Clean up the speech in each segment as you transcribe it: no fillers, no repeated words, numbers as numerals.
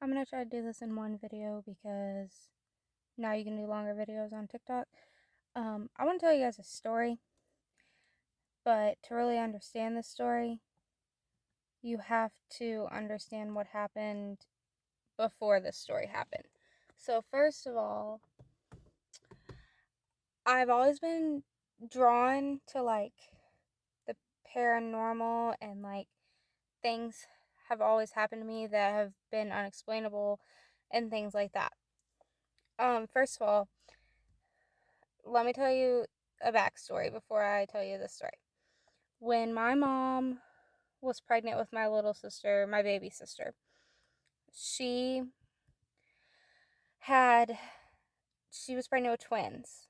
I'm gonna try to do this in one video because now you can do longer videos on TikTok. I want to tell you guys a story, but to really understand this story, you have to understand what happened before this story happened. So, first of all, I've always been drawn to the paranormal and things have always happened to me that have been unexplainable and things like that. First of all, let me tell you a backstory before I tell you this story. When my mom was pregnant with my little sister, my baby sister, she had she was pregnant with twins,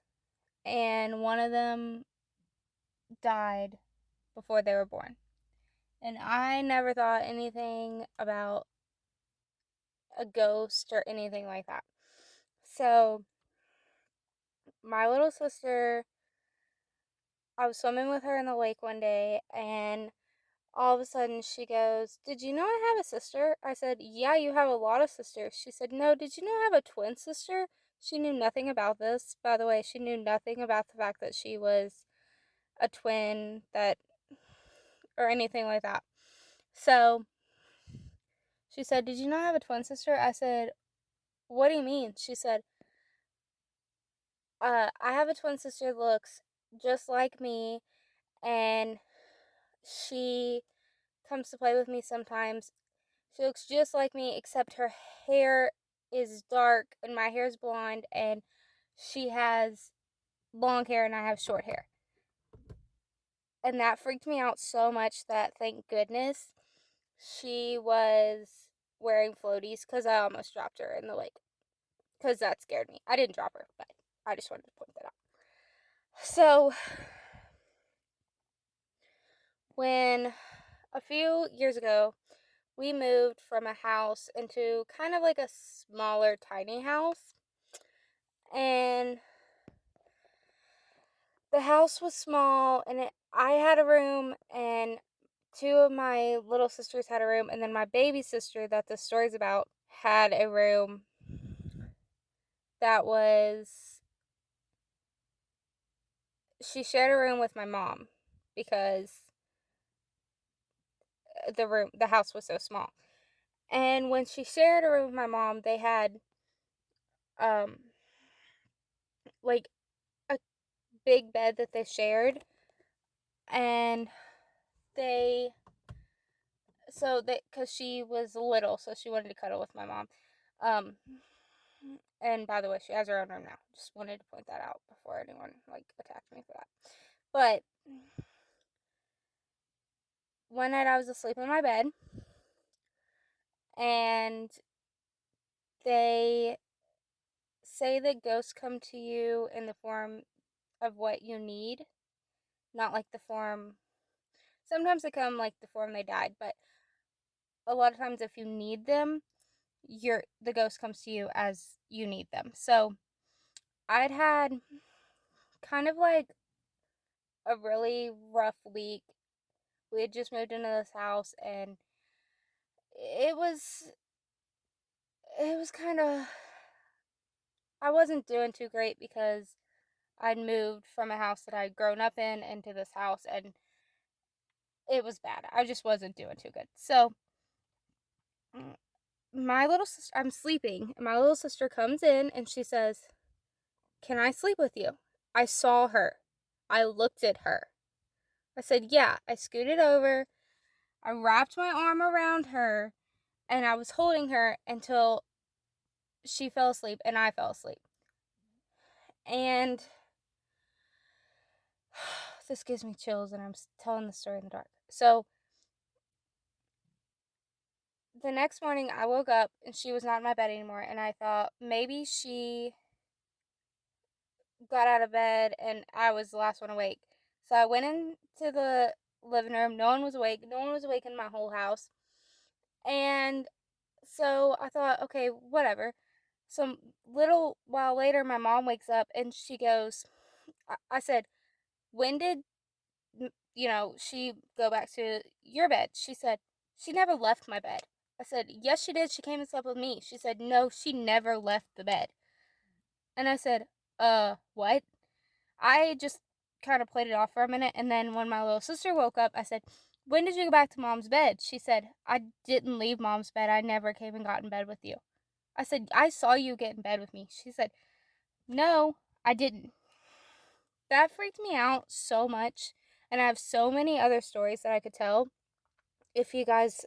and one of them died before they were born. And I never thought anything about a ghost or anything like that. So, my little sister, I was swimming with her in the lake one day, and all of a sudden she goes, "Did you know I have a sister?" I said, "Yeah, you have a lot of sisters." She said, "No, did you know I have a twin sister?" She knew nothing about this. By the way, she knew nothing about the fact that she was a twin that or anything like that. So she said, "Did you know I have a twin sister?" I said, "What do you mean?" She said, I have a twin sister that looks just like me, and she comes to play with me sometimes. She looks just like me, except her hair is dark and my hair is blonde, and she has long hair and I have short hair." And that freaked me out so much that thank goodness she was wearing floaties because I almost dropped her in the lake because that scared me. I didn't drop her, but I just wanted to point that out. So, when a few years ago we moved from a house into kind of like a smaller, tiny house, and the house was small, and I had a room, and two of my little sisters had a room, and then my baby sister that the story's about had a room that was she shared a room with my mom because the house was so small. And when she shared a room with my mom, they had um like a big bed that they shared, and they because she was little, so she wanted to cuddle with my mom. Um, and by the way, she has her own room now. Just wanted to point that out before anyone attacked me for that. But one night I was asleep in my bed, and they say that ghosts come to you in the form of what you need, not like the form. Sometimes they come like the form they died, but a lot of times if you need them, the ghost comes to you as you need them. So I'd had kind of like a really rough week. We had just moved into this house, and it was it was kind of I wasn't doing too great because I'd moved from a house that I'd grown up in into this house, and it was bad. I just wasn't doing too good. So mm, my little sister, I'm sleeping, and my little sister comes in and she says, "Can I sleep with you?" I saw her. I looked at her. I said, "Yeah." I scooted over. I wrapped my arm around her, and I was holding her until she fell asleep and I fell asleep. And this gives me chills, and I'm telling the story in the dark. So the next morning, I woke up and she was not in my bed anymore, and I thought maybe she got out of bed and I was the last one awake. So I went into the living room. No one was awake. No one was awake in my whole house. And so I thought, okay, whatever. Some little while later, my mom wakes up and she goes, I said, "When did, she go back to your bed?" She said, "She never left my bed." I said, yes, she did. She came and slept with me. She said, no, she never left the bed. And I said, what? I just kind of played it off for a minute. And then when my little sister woke up, I said, when did you go back to mom's bed? She said, I didn't leave mom's bed. I never came and got in bed with you. I said, I saw you get in bed with me. She said, no, I didn't. That freaked me out so much. And I have so many other stories that I could tell if you guys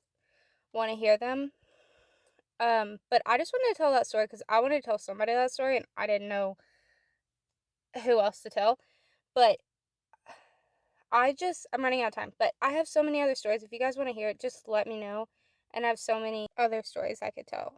want to hear them. But I just wanted to tell that story because I wanted to tell somebody that story and I didn't know who else to tell. But I'm running out of time. But I have so many other stories. If you guys want to hear it, just let me know. And I have so many other stories I could tell.